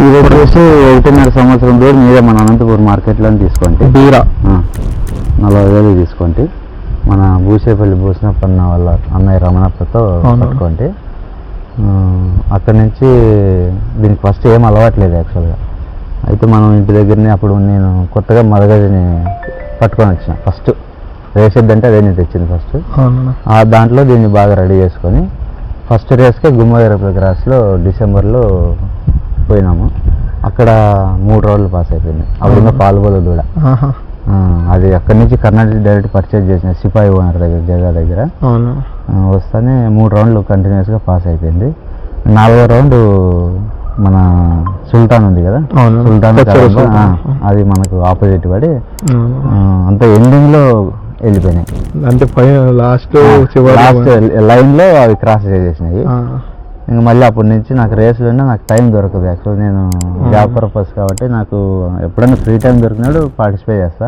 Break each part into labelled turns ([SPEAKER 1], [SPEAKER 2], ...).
[SPEAKER 1] ఇది వచ్చేసి 1.5 సంవత్సరం దూరం మీరే మన అనంతపూర్ మార్కెట్లో తీసుకోండి.
[SPEAKER 2] బీరా
[SPEAKER 1] 40,000 తీసుకోండి. మన భూసేపల్లి భూషణప్పన్న వాళ్ళ అన్నయ్య రమణప్పతో పట్టుకోండి. అక్కడి నుంచి దీనికి ఫస్ట్ ఏం అలవాట్లేదు యాక్చువల్గా. అయితే మనం ఇంటి దగ్గరనే అప్పుడు నేను కొత్తగా మదగజని పట్టుకొని వచ్చిన. ఫస్ట్ రేసేద్దంటే అదే నేను తెచ్చింది ఫస్ట్. దాంట్లో దీన్ని బాగా రెడీ చేసుకొని ఫస్ట్ రేస్కే గుమ్మదేరపల్లి క్రాస్లో డిసెంబర్లో పోయినాము. అక్కడ 3 రౌండ్లు పాస్ అయిపోయింది. అప్పుడు ఇంకా పాల్గొల దూడ. అది అక్కడి నుంచి కర్ణాటక డైరెక్ట్ పర్చేజ్ చేసిన సిపాయి ఓనర్ దగ్గర జగ దగ్గర వస్తానే 3 రౌండ్లు కంటిన్యూస్గా పాస్ అయిపోయింది. 4వ రౌండ్ మన సుల్తాన్ ఉంది కదా, సుల్తాన్ అది మనకు ఆపోజిట్ పడి అంత ఎండింగ్లో వెళ్ళిపోయినాయి. అంటే
[SPEAKER 2] లాస్ట్
[SPEAKER 1] లైన్లో అవి క్రాస్ చేసేసినాయి. ఇంకా మళ్ళీ అప్పటి నుంచి నాకు రేసులోనే నాకు టైం దొరకదు. యాక్చువల్ నేను జాబ్ పర్పస్ కాబట్టి నాకు ఎప్పుడైనా ఫ్రీ టైం దొరికినాడు పార్టిసిపేట్ చేస్తా.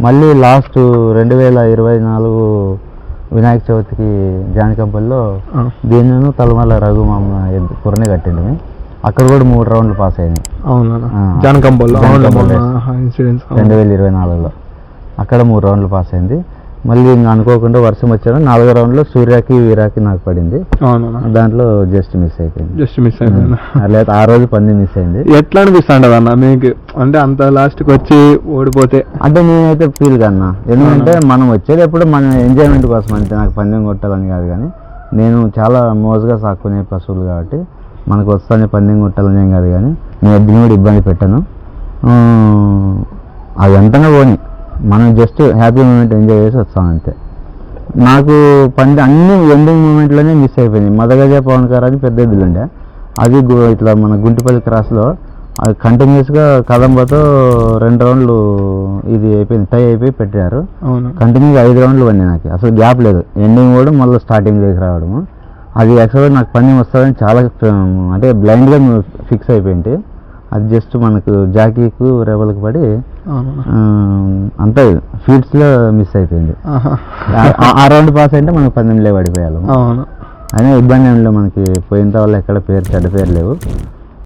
[SPEAKER 1] మళ్ళీ లాస్ట్ 2024 వినాయక చవితికి జానికంపల్లిలో దీన్ని తలమల్ల రఘు మామ కురనే కట్టింది. అక్కడ కూడా 3 రౌండ్లు పాస్ అయినాయి. 2024లో అక్కడ 3 రౌండ్లు పాస్ అయింది. మళ్ళీ ఇంకా అనుకోకుండా వర్షం వచ్చాను. 4వ రౌండ్లో సూర్యకి వీరాకి నాకు పడింది. దాంట్లో జస్ట్ మిస్ అయిపోయింది. లేదా ఆ రోజు పంది మిస్ అయింది.
[SPEAKER 2] ఎట్లా అనిపిస్తుంది అన్న మీకు? అంటే అంత లాస్ట్కి వచ్చి ఓడిపోతే
[SPEAKER 1] అంటే నేనైతే ఫీల్ కన్నా. ఎందుకంటే మనం వచ్చేది ఎప్పుడు మన ఎంజాయ్మెంట్ కోసం, అంటే నాకు పందెం కొట్టాలని కాదు. కానీ నేను చాలా మోజుగా సాక్కునే పశువులు కాబట్టి మనకు వస్తానే పందెం కొట్టాలని ఏం కాదు. కానీ నేను ఎద్దుని కూడా ఇబ్బంది పెట్టాను. అది ఎంతగా పోని మనం జస్ట్ హ్యాపీ మూమెంట్ ఎంజాయ్ చేసి వస్తాం అంతే. నాకు అన్ని ఎండింగ్ మూమెంట్లోనే మిస్ అయిపోయింది. మదగజ పవన్ కార్ అని పెద్ద ఎద్దులు ఉండే, అది ఇట్లా మన గుంటిపల్లి క్రాస్లో అది కంటిన్యూస్గా కదంబతో 2 రౌండ్లు ఇది అయిపోయింది, టై అయిపోయి పెట్టారు. కంటిన్యూగా 5 రౌండ్లు పడినాయి నాకు. అసలు గ్యాప్ లేదు. ఎండింగ్ కూడా మళ్ళీ స్టార్టింగ్ దగ్గర రావడము. అది యాక్చువల్గా నాకు పందెం వస్తుందని చాలా అంటే బ్లైండ్గా ఫిక్స్ అయిపోయింది. అది జస్ట్ మనకు జాకీకు రెబల్కి పడి అంతే ఫీల్డ్స్లో మిస్ అయిపోయింది. ఆ రౌండ్ పాస్ అయితే మనకు పందెంలో పడిపోయాము. అయినా ఇబ్బంది ఏమిలో మనకి పోయిన వల్ల ఎక్కడ చెడ్డ పేరు లేవు.